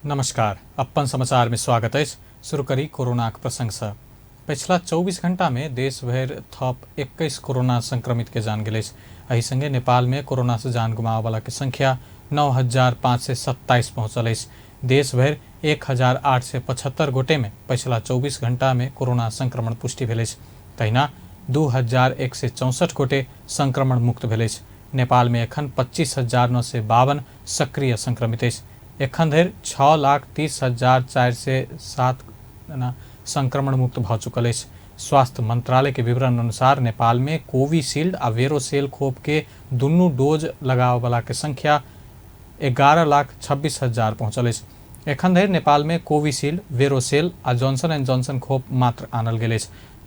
नमस्कार, अपन समाचार में स्वागत है। शुरू करी कोरोना के प्रसंग से। पिछला 24 घंटा में देश भर थप 21 कोरोना संक्रमित के जान गए। एही संगे नेपाल में कोरोना से जान गुमावे वाला की संख्या 9,527 पहुंचल। देश भर 1,875 गोटे में पिछला 24 घंटा में कोरोना संक्रमण पुष्टि भेल। तहिना 2,164 गोटे संक्रमण मुक्त भेल। नेपाल में एखन 25,952 सक्रिय संक्रमित है। एखन धरि 6,30,407 संक्रमण मुक्त भ चुकल है। स्वास्थ्य मंत्रालय के विवरण अनुसार नेपाल में कोविशील्ड आ वेरोसेल खोप के दुनू डोज लगावे वाला के संख्या 11,26,000 पहुंचल है। एखन धरि नेपाल में कोविशील्ड, वेरोसेल आ जॉनसन एंड जॉनसन खोप मात्र आनल गेल है।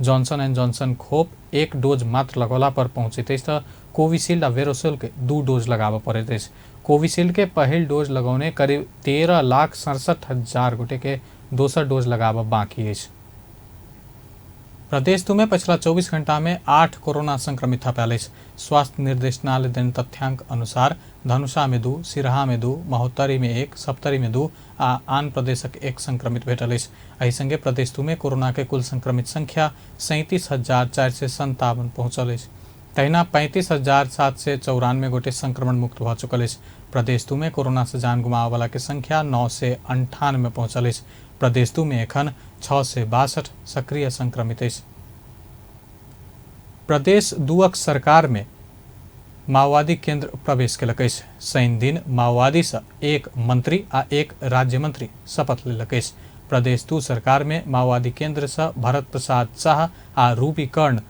जॉनसन एंड जॉनसन खोप एक डोज मात्र लगौला पर पहुंचत है तो कोविशील्ड आ वेरोसेल के 2 डोज लगावे पड़त है। कोविशील्ड के पहल डोज लगौने करीब 13,67,000 गोटे के दोसर डोज लगावे बाकी है। प्रदेश में पिछला 24 घंटा में 8 कोरोना संक्रमित पायल। स्वास्थ्य निर्देशनालय देन तथ्यांक अनुसार धनुषा में 2, सिरहा में 2, महोत्तरी में 1, सप्तरी में 2 आ आन प्रदेशक 1 संक्रमित भेटल। एही संगे प्रदेश में कोरोना के कुल संक्रमित संख्या 37,457 पहुंचल। तहिना 35,794 गोटे संक्रमण मुक्त भ चुकल। प्रदेश में कोरोना से जान गुमावे वाला के संख्या 998 पहुंचल। प्रदेश में एखन 662 सक्रिय संक्रमित है। प्रदेश 2 सरकार में माओवादी केंद्र प्रवेश केलक। शनि दिन माओवादी से 1 मंत्री आ 1 राज्य मंत्री शपथ लेलक। प्रदेश 2 सरकार में माओवादी केंद्र से भरत प्रसाद शाह आ रूबी कर्ण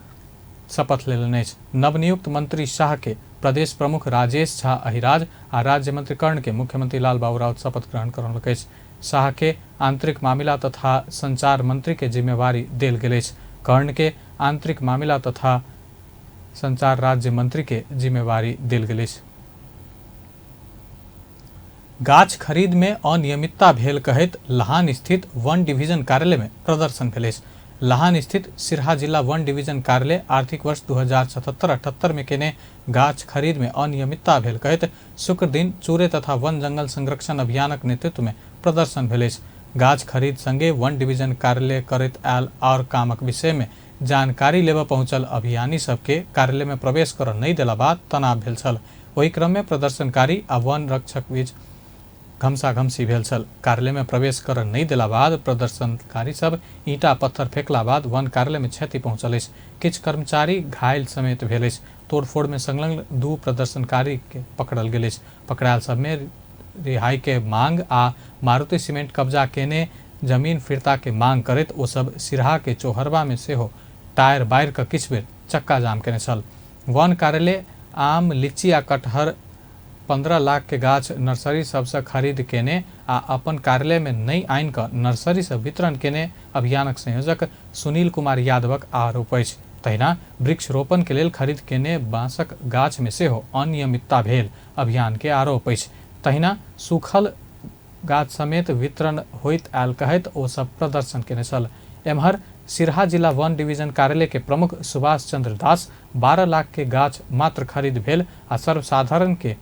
शपथ लेलनि। नवनियुक्त मंत्री शाह के प्रदेश प्रमुख राजेश झा अहिराज आ राज्य मंत्री कर्ण के मुख्यमंत्री लालबाबू राउत शपथ ग्रहण करौलक। शाह के आंतरिक मामला तथा संचार मंत्री के जिम्मेवारी देल गेल। कर्ण के आंतरिक मामला तथा संचार राज्य मंत्री के जिम्मेवारी देल गेल। गाछ खरीद में अनियमितता भेल कहैत लहान स्थित वन डिवीजन कार्यालय में प्रदर्शन भेल। लहान स्थित सिरहा जिला वन डिवीजन कार्यालय आर्थिक वर्ष 2077-78 में केने गाछ खरीद में अनियमितता भेल कहैत शुक्र दिन चूरे तथा वन जंगल संरक्षण अभियानक नेतृत्व में प्रदर्शन भेल। गाछ खरीद संगे वन डिवीजन कार्यालय करैत आयल और कामक विषय में जानकारी लेबऽ पहुंचल अभियानी सबके कार्यालय में प्रवेश कर नहीं देला बाद तनाव भेल छल। ओहि क्रम में प्रदर्शनकारी आ वन रक्षक बीच घमसाघमसी भेल छल। कार्यालय में प्रवेश कर नहीं देला बाद प्रदर्शनकारी सब ईंटा पत्थर फेंकला बाद वन कार्यालय में क्षति पहुंचल। किछ कर्मचारी घायल समेत भेल। तोड़फोड़ में संलग्न 2 प्रदर्शनकारी के पकड़ल गेल। पकड़ायल सब में रिहाई के मांग आ मारुति सीमेंट कब्जा केने जमीन फिरता के मांग करैत ओ सब सिरहा के चौहरबा में सेहो टायर बायर के किछ बेर चक्का जाम केने छल। वन कार्यालय आम, लीची आ कटहर 15 लाख के गाछ नर्सरी सबसे खरीद केने आ अपन कार्यालय में नई आइन का नर्सरी से वितरण केने अभियानक संयोजक सुनील कुमार यादवक आरोप अछि। तहिना वृक्ष रोपण के लेल खरीद केने बांसक गाछ में सेहो अनियमितता भेल अभियान के आरोप अछि। तहिना सूखल गाछ समेत वितरण होइत आयल कहैत ओ सब प्रदर्शन केने छल। एम्हर सिरहा जिला वन डिवीजन कार्यालय के प्रमुख सुभाष चंद्र दास 12 लाख के गाछ मात्र खरीद भेल आ सर्वसाधारण के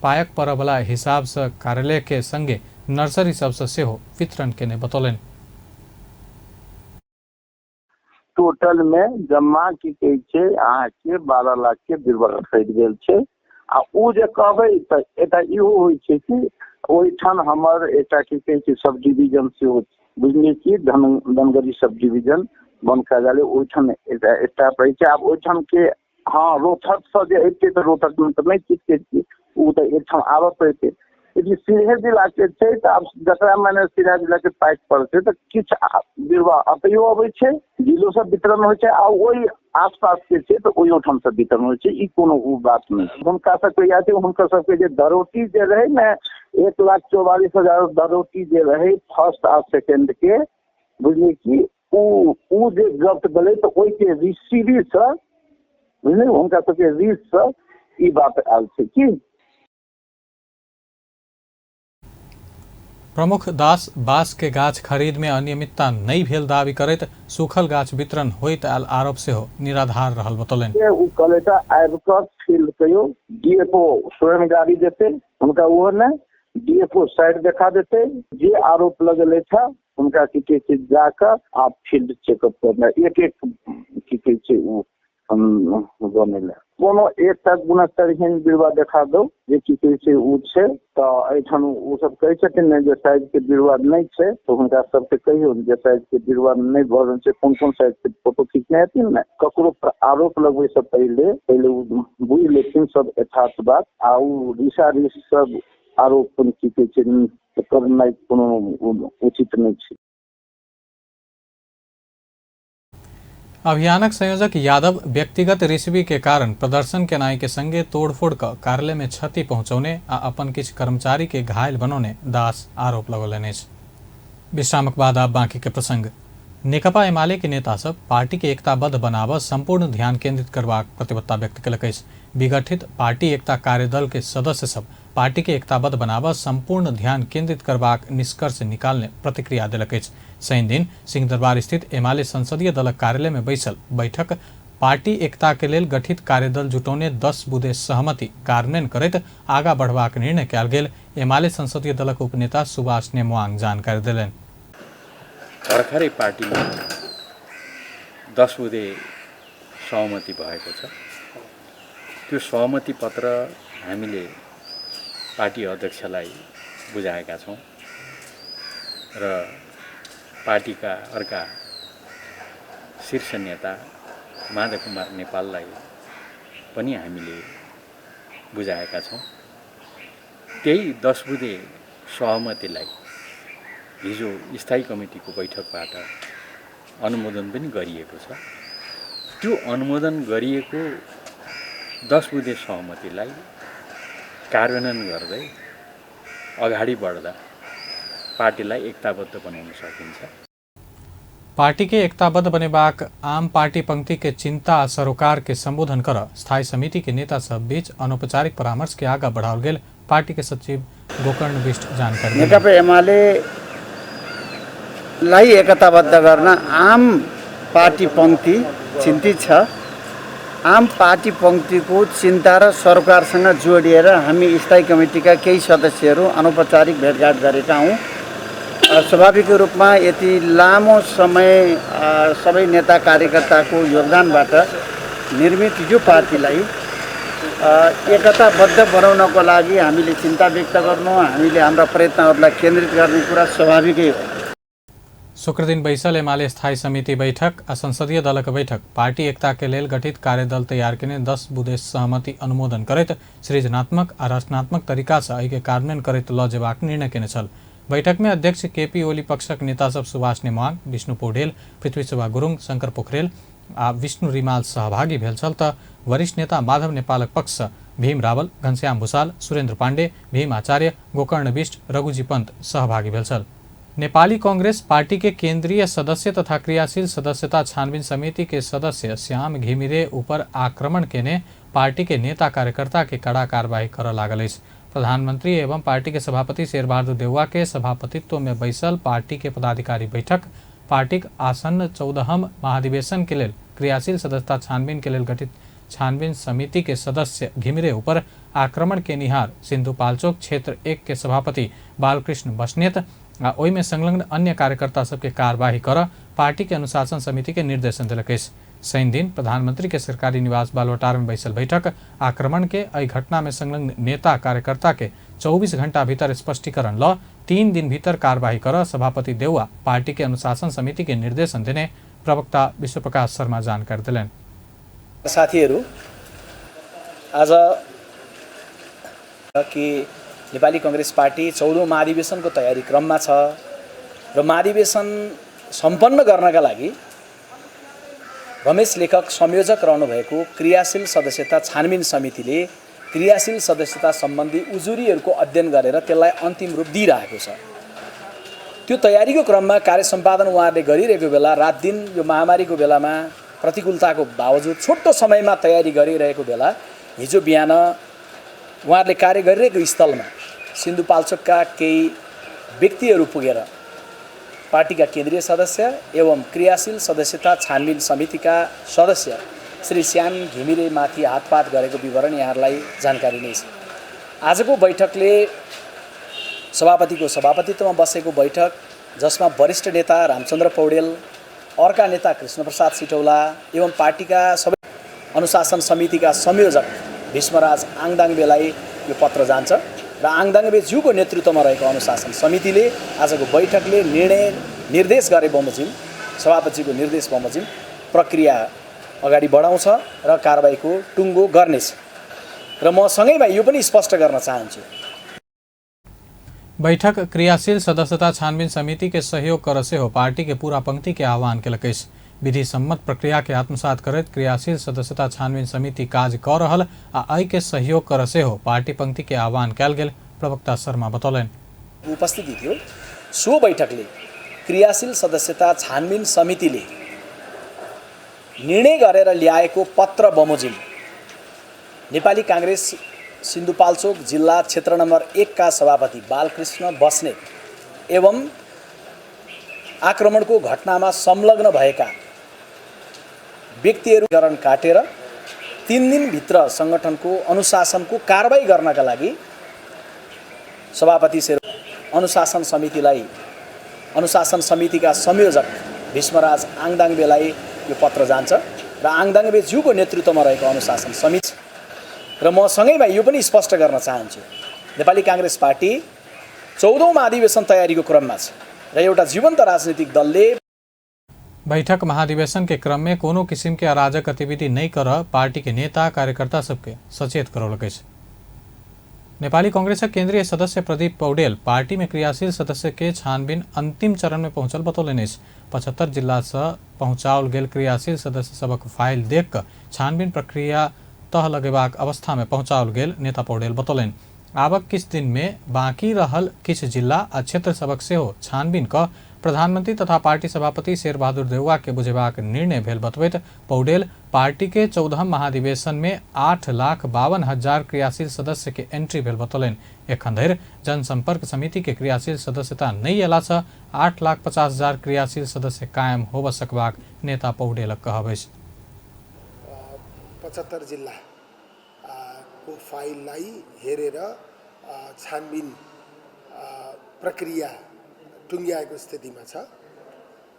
पायक पड़य वाला हिसाब से कार्यालय के संगे नर्सरी सबसे सेहो वितरण केने बतौलनि। टोटल में जमा की कहे छै अहाँ के 12 लाख के बीरबल खरीद गेल छै आ उ जे कहबै त एटा इहो होय छै कि ओइ ठाम हमर एटा की कहे छै सब डिवीजन से बुझलिए कि धनगरी सब डिवीजन वन कार्यालय ओइ ठाम एटा पड़ै छै। आब ओइ ठाम के हां रोहतक से जे एते त रोहतक में त नहीं किछ के उ त एक ठाम आबऽ पड़तै। यदि सीधे जिला के छै त आब जकरा माने सीधा जिला के पाइक पड़तै त किछ बिरवा अतयो अबै छै, जिलो से वितरण होय छै आ ओइ आसपास के छै त ओइ ठाम से वितरण होय छै। ई कोनो उ बात नहीं। हुनका सब के याद छै हुनकर सब के जे दरोटी जे रहे ने 1,44,000 दरोटी जे रहे फर्स्ट आ सेकंड के बुझलिए कि उ जे जब्त भेलै त ओइ के रिसीवी से बुझलिए हुनका सब के रीस से ई बात आयल छै कि प्रमुख दास बांस के गाछ खरीद में अनियमितता नहीं भेल दावी करैत सूखल गाछ वितरण होइत आयल आरोप सेहो निराधार रहल बतौलनि। उ कलेक्टर आबि क फील्ड कयो डीएफओ स्वयं गाड़ी देते हुनका वो ने डीएफओ साइड देखा देते, जे आरोप लगल था उनका की कहै छै जाकर आप फील्ड चेकअप करना, एक एक की कहै छै उ बनेला कोनो एकटा गुणस्तरहीन बिरवा देखा दो जे की कहै छै उ छै तऽ एहिठाम ओ सब कहै छथिन ने जे साइज के बिरवा नहीं छै तो हुनका सबके कहियो जे साइज के बिरवा नहीं भऽ रहल छै, कोन कोन साइज के फोटो खींचने हेथिन ने, ककरो पर आरोप लगबै से पहले बुझि लेथिन सब यथार्थ बात, आ उ रिसारिस सब आरोप की कहै छै करनाइ कोनो उचित नहीं छै। अभियानक संयोजक यादव व्यक्तिगत रिश्वी के कारण प्रदर्शन केनाई के संगे तोड़फोड़ क कार्यालय में क्षति पहुंचौने आ अपन किछ कर्मचारी के घायल बनौने दास आरोप लगौलनि अछि। विश्रामक बाद आब बाकी के प्रसंग। नेकपा एमाले के नेता सब पार्टी के एकताबद्ध बनाबऽ संपूर्ण ध्यान केंद्रित करबाक प्रतिबद्धता व्यक्त केलक अछि। विगठित पार्टी एकता कार्यदल के सदस्य सब पार्टी के एकताबद्ध बनाबऽ संपूर्ण ध्यान केंद्रित करबाक निष्कर्ष निकालने प्रतिक्रिया देलक अछि। शनि दिन सिंहदरबार स्थित एमाले संसदीय दलक कार्यालय में बैसल बैठक पार्टी एकता के लेल गठित कार्यदल जुटौने 10 बुधे सहमति कार्यान्वयन करैत आगा बढ़बाक निर्णय कयल गेल एमाले संसदीय दलक उपनेता सुभाष नेमुआङ जानकारी देलनि। भर्खरै पार्टीमा 10 बुधे सहमति भएको छ। त्यो सहमति पत्र हामीले पार्टी अध्यक्षलाई बुझाएका छौं र पार्टीका अर्का शीर्ष नेता माधव कुमार नेपाललाई पनि हामीले बुझाएका छौं। त्यही 10 बुधे सहमतिलाई हिजो स्थायी कमिटीको बैठकबाट अनुमोदन पनि गरिएको छ। त्यो अनुमोदन गरिएको 10 बुधे सहमतिलाई कार्यान्वयन गर्दै अगाडि बढ्दा पार्टीलाई एकताबद्ध बनाउन सकिन्छ। पार्टी के एकताबद्ध बनेबाक आम पार्टी पंक्ति के चिंता आ सरोकार के संबोधन कर स्थायी समिति के नेता सब बीच अनौपचारिक परामर्श के आगा बढ़ाओल गेल पार्टी के सचिव गोकर्ण बिष्ट जानकारी। नेकपा एमाले लाई एकताबद्ध गर्न आम पार्टी पंक्ति चिन्तित छ। आम पार्टी पंक्तिको चिन्ता र सरकारसँग जोडिएर हामी स्थायी कमिटीका केही सदस्यहरू अनौपचारिक भेटघाट गरेका हौं। स्वाभाविक रूपमा यति लामो समय सबै नेता कार्यकर्ताको योगदानबाट निर्मित यो पार्टीलाई एकताबद्ध बनाउनको लागि हामीले चिन्ता व्यक्त गर्नु, हामीले हाम्रा प्रयत्नहरूलाई केन्द्रित गर्ने कुरा स्वाभाविकै हो। शुक्र दिन बैसल एमाले स्थायी समिति बैठक आ संसदीय दलक बैठक पार्टी एकता के लेल गठित कार्यदल तैयार केने 10 बुधे सहमति अनुमोदन करैत सृजनात्मक आ रचनात्मक तरीका से एहि के कार्यान्वयन करैत ल जेबाक निर्णय केने छल। बैठक में अध्यक्ष केपी ओली पक्षक नेता सब सुभाष नेमुआङ, विष्णु पौडेल, पृथ्वीशोभा गुरुङ, शंकर पोखरेल आ विष्णु रिमाल सहभागी भेल छल त वरिष्ठ नेता माधव नेपालक पक्ष भीम रावल, घनश्याम भूषाल, सुरेन्द्र पाण्डे, भीम आचार्य, गोकर्ण बिष्ट, रघुजी पन्त सहभागी भेल छल। नेपाली कांग्रेस पार्टी के केंद्रीय सदस्य तथा क्रियाशील सदस्यता छानबीन समिति के सदस्य श्याम घिमिरे ऊपर आक्रमण केने पार्टी के नेता कार्यकर्ता के कड़ा कार्रवाई कर लागल अछि। प्रधानमंत्री एवं पार्टी के सभापति शेरबहादुर देउवा के सभापतित्व में बैसल पार्टी के पदाधिकारी बैठक पार्टी आसन्न 14हम महाधिवेशन के लेल क्रियाशील सदस्यता छानबीन के लेल गठित छानबीन समिति के सदस्य घिमिरे ऊपर आक्रमण के निहार सिन्धुपाल्चोक क्षेत्र 1 के सभापति बालकृष्ण बस्नेत आ ओहि में संलग्न अन्य कार्यकर्ता सबके कार्यवाही कर पार्टी के अनुशासन समिति के निर्देशन दिलक अछि। शनि दिन प्रधानमंत्री के सरकारी निवास बालवाटार में बैसल बैठक आक्रमण के एहि घटना में संलग्न नेता कार्यकर्ता के 24 घंटा भीतर स्पष्टीकरण ल 3 दिन भीतर कार्यवाही कर सभापति देउवा पार्टी के अनुशासन समिति के निर्देशन देने प्रवक्ता विश्वप्रकाश शर्मा जानकारी दिलनि। साथीहरू, आज कि नेपाली कांग्रेस पार्टी 14औं महाधिवेशनको तयारी क्रममा छ र महाधिवेशन सम्पन्न गर्नका लागि रमेश लेखक संयोजक रहनु भएको क्रियाशील सदस्यता छानबिन समितिले क्रियाशील सदस्यता सम्बन्धी उजुरीहरूको अध्ययन गरेर त्यसलाई अन्तिम रूप दिइरहेको छ। त्यो तयारीको क्रममा कार्य सम्पादन उहाँहरूले गरिरहेको बेला रात दिन यो महामारीको बेलामा प्रतिकूलताको बावजुद छोटो समयमा तयारी गरिरहेको बेला हिजो बिहान उहाँहरूले कार्य गरिरहेको स्थलमा सिन्धुपाल्चोकका केही व्यक्तिहरू पुगेर पार्टीका केन्द्रीय सदस्य एवं क्रियाशील सदस्यता छानबिन समितिका सदस्य श्री श्याम घिमिरेमाथि हातपात गरेको विवरण यहाँहरूलाई जानकारी नै छ। आजको बैठकले सभापतिको सभापतित्वमा बसेको बैठक जसमा वरिष्ठ नेता रामचन्द्र पौडेल, अर्का नेता कृष्णप्रसाद सिटौला एवं पार्टीका सबै अनुशासन समितिका संयोजक भीष्मराज आङदाङबेलाई यो पत्र जान्छ र आङदाङबेज्यूको नेतृत्वमा रहेको अनुशासन समितिले आजको बैठकले निर्देश गरे बमोजिम सभापतिको निर्देश बमोजिम प्रक्रिया अगाडि बढाउँछ र कारबाहीको टुङ्गो गर्नेछ र म सँगैमा यो पनि स्पष्ट गर्न चाहन्छु। बैठक क्रियाशील सदस्यता छानबीन समिति के सहयोग कर से हो पार्टी के पूरा पंक्ति के आह्वान के लकेश विधि सम्मत प्रक्रिया के आत्मसात करत क्रियाशील सदस्यता छानबीन समिति काज कर रहल आ आई के सहयोग कर से हो पार्टी पंक्ति के आह्वान कैल गेल प्रवक्ता शर्मा बतौलन। उपस्थिति थियो सो बैठकले क्रियाशील सदस्यता छानबीन समितिले निर्णय गरेर ल्याएको पत्र बमोजिम नेपाली कांग्रेस सिन्धुपाल्चोक जिल्ला क्षेत्र नम्बर 1 का सभापति बालकृष्ण बस्नेत एवं आक्रमणको घटनामा संलग्न भएका व्यक्तिहरू गरण काटेर 3 दिनभित्र संगठनको अनुशासनको कारबाही गर्नका लागि सभापति अनुशासन समितिका संयोजक भीष्मराज आङदाङबेलाई यो पत्र जान्छ र आङदाङबेज्यूको नेतृत्वमा रहेको अनुशासन समिति र म सँगैमा यो पनि स्पष्ट गर्न चाहन्छु। नेपाली कांग्रेस पार्टी 14औं महाधिवेशन तयारीको क्रममा छ र एउटा जीवन्त राजनीतिक दलले बैठक महाधिवेशन के क्रम में कोनो किस्म के अराजक गतिविधि नहीं कर पार्टी के नेता कार्यकर्ता सबके सचेत करौलकै छ। नेपाली कांग्रेस केंद्रीय सदस्य प्रदीप पौडेल पार्टी में क्रियाशील सदस्य के छानबीन अंतिम चरण में पहुंचल बतौलन। 75 जिला से पहुंचाओल गेल क्रियाशील सदस्य सबक फाइल देख कर छानबीन प्रक्रिया तह लगेबाक अवस्था में पहुंचाओल गेल नेता पौडेल बतौलन। आबक किछ दिन में बाकी रहल किछ जिला आ क्षेत्र सबक से हो छानबीन क प्रधानमंत्री तथा पार्टी सभापति शेरबहादुर देउवा के बुझेबाक निर्णय भेल बतबैत पौडेल पार्टी के 14 महाधिवेशन में 8,52,000 क्रियाशील सदस्य के एंट्री भेल बतौलन। एखन धरि जनसंपर्क समिति के क्रियाशील सदस्यता नहीं अयला सँ 8,50,000 क्रियाशील सदस्य कायम होब सकबाक नेता पौडेल कहबै। 75 जिल्ला को फाइललाई हेरेर छानबिन प्रक्रिया टुङ्ग्याएको स्थितिमा छ।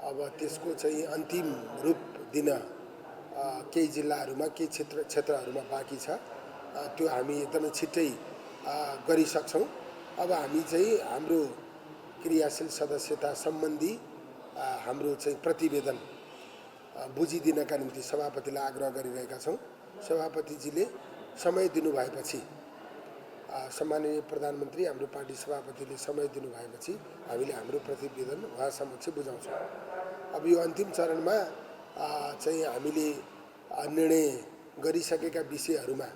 अब त्यसको चाहिँ अन्तिम रूप दिन केही जिल्लाहरूमा केही क्षेत्रहरूमा बाँकी छ। त्यो हामी एकदमै छिट्टै गरिसक्छौँ। अब हामी चाहिँ हाम्रो क्रियाशील सदस्यता सम्बन्धी हाम्रो चाहिँ प्रतिवेदन बुझिदिनका निम्ति सभापतिलाई आग्रह गरिरहेका छौँ। सभापतिजीले समय दिनुभएपछि सम्माननीय प्रधानमन्त्री हाम्रो पार्टी सभापतिले समय दिनुभएपछि हामीले हाम्रो प्रतिवेदन उहाँ समक्ष बुझाउँछौँ। अब यो अन्तिम चरणमा चाहिँ हामीले निर्णय गरिसकेका विषयहरूमा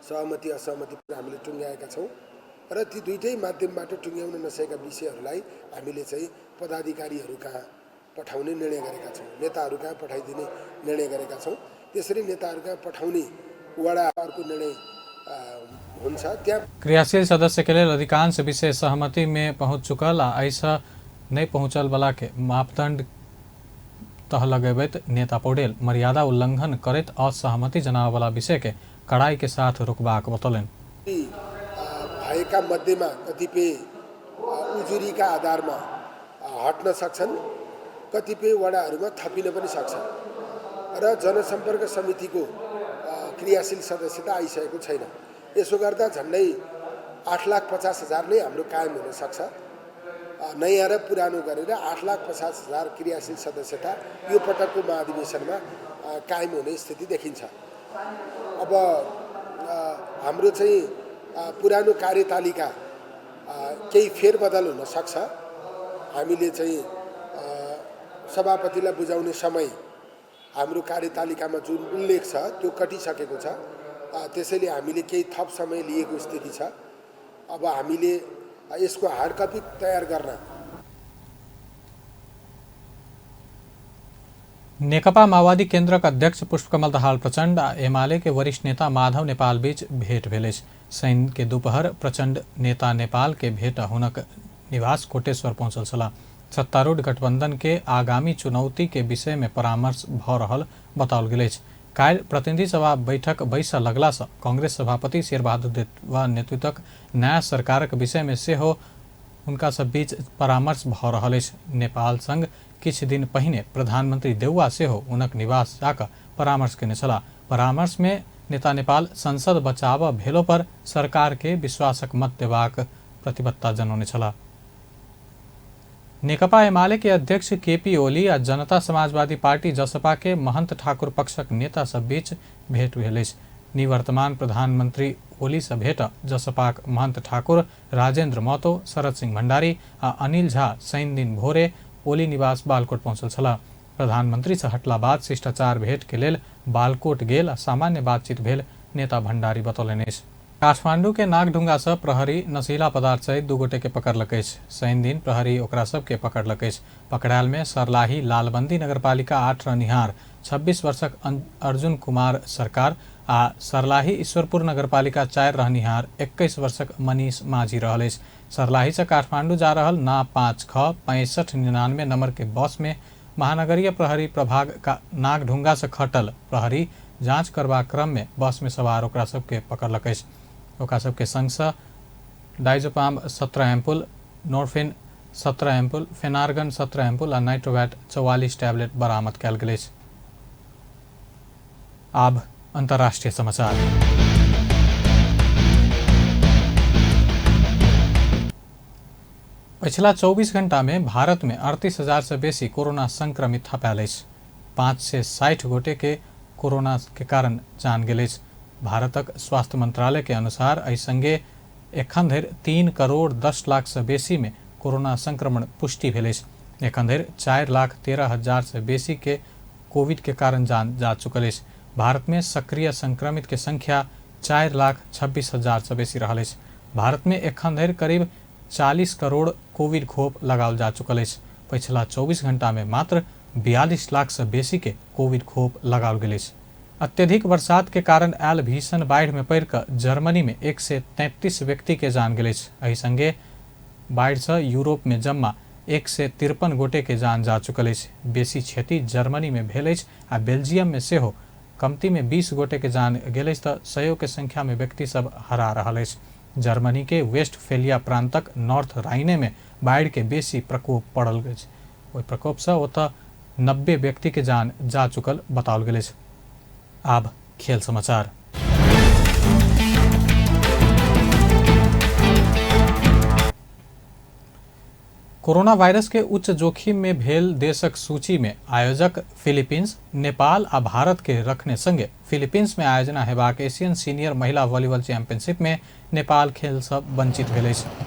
सहमति असहमति हामीले टुङ्ग्याएका छौँ र ती दुईटै माध्यमबाट टुङ्ग्याउन नसकेका विषयहरूलाई हामीले चाहिँ पदाधिकारीहरू कहाँ पठाउने निर्णय गरेका छौँ, नेताहरू कहाँ पठाइदिने निर्णय गरेका छौँ। त्यसरी नेताहरू कहाँ पठाउने वडाहरूको निर्णय हुन्छ। त्यहाँ क्रियाशील सदस्य के लिए अधिकांश विषय सहमति में पहुंच चुकल आ ऐसा नहीं पहुंचल वाला के मापदंड तह लगेबैत नेता पौडेल मर्यादा उल्लंघन करत असहमति जनावे वाला विषय के कड़ाई के साथ रोकबाक बतौलन। भएका मध्येमा कतिपय उजुरीका आधारमा हट्न सक्छन्, कतिपय वडाहरूमा थपिन पनि सक्छ र जनसम्पर्क समितिको क्रियाशील सदस्यता आइसकेको छैन। यसो गर्दा झन्डै 8,50,000 नै हाम्रो कायम हुन सक्छ। नयाँ र पुरानो गरेर 8,50,000 क्रियाशील सदस्यता यो पटकको महाधिवेशनमा कायम हुने स्थिति देखिन्छ। अब हाम्रो चाहिँ पुरानो कार्यतालिका केही फेरबदल हुन सक्छ। हामीले चाहिँ सभापतिलाई बुझाउने समय हाम्रो कार्यतालिकामा जुन उल्लेख छ त्यो कटिसकेको छ। त्यसैले हामीले केही थप समय लिएको स्थिति छ। अब हामीले यसको हार्ड कपी तयार गर्न नेकपा माओवादी केन्द्रका अध्यक्ष पुष्पकमल दाहाल प्रचण्ड आ एमाले के वरिष्ठ नेता माधव नेपाल बीच भेट भेल। शनि के दोपहर प्रचण्ड नेता नेपाल के भेट हुनक निवास कोटेश्वर पहुंचल छलाह। सत्तारूढ़ गठबंधन के आगामी चुनौती के विषय में परामर्श भ रहल बताओल गेल। काल प्रतिनिधि सभा बैठक बैस लगला से कांग्रेस सभापति शेरबहादुर देउवा नेतृत्वक नया सरकारक विषय में से हो उनका सब बीच परामर्श भ रहल अछि। नेपाल संग किछ दिन पहिने प्रधानमंत्री देउवा से हो उनक निवास जाकर परामर्श केने छलाह। परामर्श में नेता नेपाल संसद बचाव भेलो पर सरकार के विश्वासक मत देबाक प्रतिबद्धता जनौने छलाह। नेकपा एमाले के अध्यक्ष केपी ओली आ जनता समाजवादी पार्टी जसपा के महंत ठाकुर पक्षक नेता सब बीच भेंट भेल अछि। निवर्तमान प्रधानमंत्री ओली से भेंट जसपाक महंत ठाकुर राजेन्द्र महतो, शरद सिंह भण्डारी आ अनिल झा शनि दिन भोरे ओली निवास बालकोट पहुंचल छलाह। प्रधानमंत्री से हटला बाद शिष्टाचार भेंट के लेल बालकोट गेल आ सामान्य बातचीत भेल नेता भण्डारी बतौलनि अछि। काठमांडू के नागढुंगा से प्रहरी नशीला पदार्थ सहित 2 गोटे के पकड़लक अछि। शनि दिन प्रहरी ओकरा सब के पकड़लक अछि। पकड़ायल में सर्लाही लालबंदी नगरपालिका 8 रहनिहार 26 वर्षक अर्जुन कुमार सरकार आ सर्लाही ईश्वरपुर नगरपालिका 4 रहनिहार 21 वर्षक मनीष माझी रहल अछि। सर्लाही से काठमांडू जा रहल ना 5ख 6599 नंबर के बस में महानगरीय प्रहरी प्रभाग का नागढुंगा से खटल प्रहरी जांच करबा क्रम में बस में सवार ओकरा सबके पकड़लक अछि। ओकरा सबके संग से डाइजोपाम 17 एम्पुल, नोरफिन 17 एम्पुल, फेनार्गन 17 एम्पुल आ नाइट्रोवैट 44 टैबलेट बरामद कयल गेल अछि। आब अंतर्राष्ट्रीय समाचार। पिछला 24 घंटा में भारत में 38,000 से बेसी कोरोना संक्रमित थपायल अछि। 560 गोटे के कोरोना के कारण जान गेल अछि। भारतक स्वास्थ्य मंत्रालय के अनुसार एहि संगे एखन धरि 3 करोड़ 10 लाख से बेसी में कोरोना संक्रमण पुष्टि भेल अछि। एखन धरि 4,13,000 से बेसी के कोविड के कारण जान जा चुकल अछि। भारत में सक्रिय संक्रमित के संख्या 4,26,000 से बेसी रहल अछि। भारत में एखन धरि करीब 40 करोड़ कोविड खोप लगाओल जा चुकल अछि। पिछला 24 घंटा में मात्र 42 लाख से बेसी के कोविड खोप लगाओल गेल अछि। अत्यधिक बरसात के कारण आयल भीषण बाढ़ में पड़ कर जर्मनी में 133 व्यक्ति के जान गेल अछि। एहि संगे बाढ़ से यूरोप में जम्मा 153 गोटे के जान जा चुकल अछि। बेसी क्षति जर्मनी में भेल अछि आ बेल्जियम में सेहो कमती में 20 गोटे के जान गेल अछि तऽ 100 के संख्या में व्यक्ति सब हरा रहल अछि। जर्मनी के वेस्टफेलिया प्रांतक नॉर्थ राइने में बाढ़ के बेसी प्रकोप पड़ल अछि। ओहि प्रकोप से ओतऽ 90 व्यक्ति के जान जा चुकल बताओल गेल अछि। आब खेल समाचार। कोरोना वायरस के उच्च जोखिम में भेल देशक सूची में आयोजक फिलीपींस, नेपाल आ भारत के रखने संगे फिलीपींस में आयोजना हेबाक एशियन सीनियर महिला वॉलीबॉल चैंपियनशिप में नेपाल खेल से वंचित भेल अछि।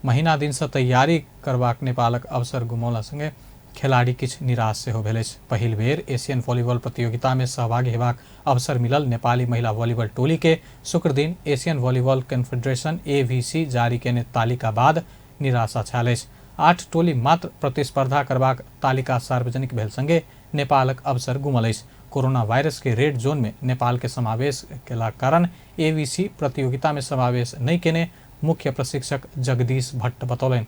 महीना दिन से तैयारी करबाक नेपालक अवसर गुमौला संगे खिलाड़ी किछ निराश सेहो भेल अछि। पहिल बेर एशियन वॉलीबॉल प्रतियोगिता में सहभागी हेबाक अवसर मिलल नेपाली महिला वॉलीबॉल टोली के शुक्र दिन एशियन वॉलीबॉल कॉन्फेडरेशन AVC जारी केने तालिका बाद निराशा छायल अछि। 8 टोली मात्र प्रतिस्पर्धा करबाक तालिका सार्वजनिक भेल संगे नेपालक अवसर गुमल अछि। कोरोना वायरस के रेड जोन में नेपाल के समावेश केला कारण AVC प्रतियोगिता में समावेश नहीं केने मुख्य प्रशिक्षक जगदीश भट्ट बतौलनि।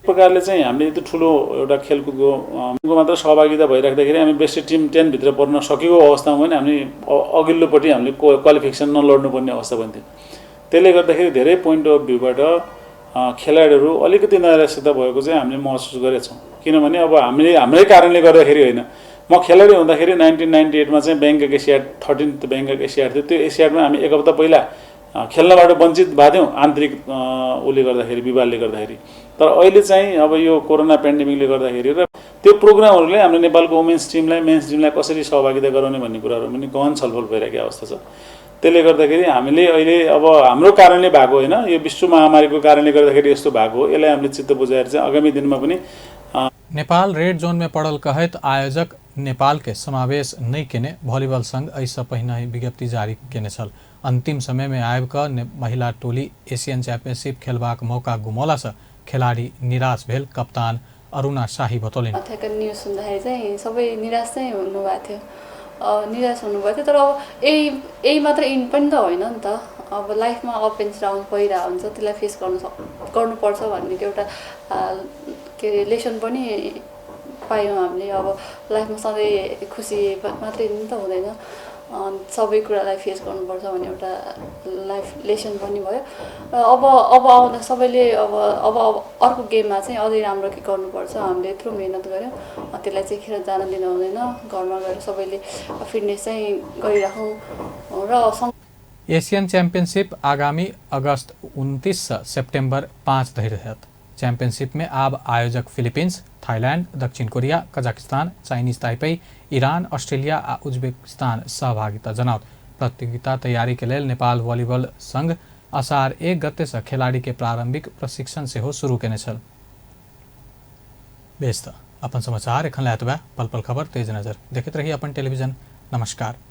प्रकारले चाहिँ हामीले यति ठुलो एउटा खेलकुदको मात्र सहभागिता भइराख्दाखेरि हामी बेस्ट टिम 10 भित्र पर्न सकेको अवस्थामा पनि हामी अघिल्लोपट्टि हामीले क्वालिफिकेसन नलड्नुपर्ने अवस्था बन्थ्यो। त्यसले गर्दाखेरि धेरै पोइन्ट अफ भ्यूबाट खेलाडीहरू अलिकति नैराश्यता भएको चाहिँ हामीले महसुस गरेछौँ। किनभने अब हाम्रै कारणले गर्दाखेरि होइन। म खेलाडी हुँदाखेरि 1998 मा चाहिँ Bangkok Asiad 13th Bangkok Asiad थियो। त्यो एसियाडमा हामी एक हप्ता पहिला खेल्नबाट वञ्चित भएको थियौँ आन्तरिक उसले गर्दाखेरि विवादले गर्दाखेरि। तर अहिले चाहिँ अब यो कोरोना पेन्डेमिकले गर्दाखेरि र त्यो प्रोग्रामहरूले हाम्रो नेपालको वुमेन्स टिमलाई मेन्स टिमलाई कसरी सहभागिता गराउने भन्ने कुराहरू पनि गहन छलफल भइरहेको अवस्था छ। त्यसले गर्दाखेरि हामीले अहिले अब हाम्रो कारणले भएको होइन, यो विश्व महामारीको कारणले गर्दाखेरि यस्तो भएको हो। यसलाई हामीले चित्त बुझाएर चाहिँ आगामी दिनमा पनि नेपाल रेड जोन में पड़ल कहत आयोजक नेपाल के समावेश नहीं केने वॉलीबॉल संघ ऐसा पहिने ही विज्ञप्ति जारी केने छल। अंतिम समय में आबि कऽ महिला टोली एशियन चैंपियनशिप खेलबाक मौका गुमौला से खिलाड़ी निराश भेल। कप्तान अरुणा शाही बतौलिन्। न्यूज सुन्दाखेरि चाहिँ सबै निराश चाहिँ हुनुभएको थियो। तर अब यही मात्र इन पनि त होइन नि त। अब लाइफमा अप एन्ड डाउन भइरहेको हुन्छ, त्यसलाई फेस गर्नुपर्छ भन्ने एउटा के लेसन पनि पायौँ हामीले। अब लाइफमा सधैँ खुसी मात्रै नि त हुँदैन, सबै कुरालाई फेस गर्नुपर्छ भन्ने एउटा लाइफ लेसन पनि भयो। र अब आउँदा सबैले अब अर्को गेममा चाहिँ अझै राम्रो के गर्नुपर्छ, हामीले यत्रो मेहनत गऱ्यौँ त्यसलाई चाहिँ खेर जान दिनु हुँदैन। घरमा गएर सबैले फिटनेस चाहिँ गरिराखौँ र एशियन चैंपियनशिप आगामी अगस्त 29 से सितंबर 5 तक रहत। चैंपियनशिप में अब आयोजक फिलीपींस, थाईलैंड, दक्षिण Korea, Kazakhstan, Chinese Taipei, Iran, Australia आ उज्बेकिस्तान सहभागिता जनावत। प्रतियोगिता तैयारी के लेल नेपाल वॉलीबॉल संघ असार 1 गते से खिलाड़ी के प्रारंभिक प्रशिक्षण से हो शुरू केने छल। बेस्त अपन समाचार एखन लायत बा पल पल खबर तेज नजर देखते रहिए अपन टेलीविजन। नमस्कार।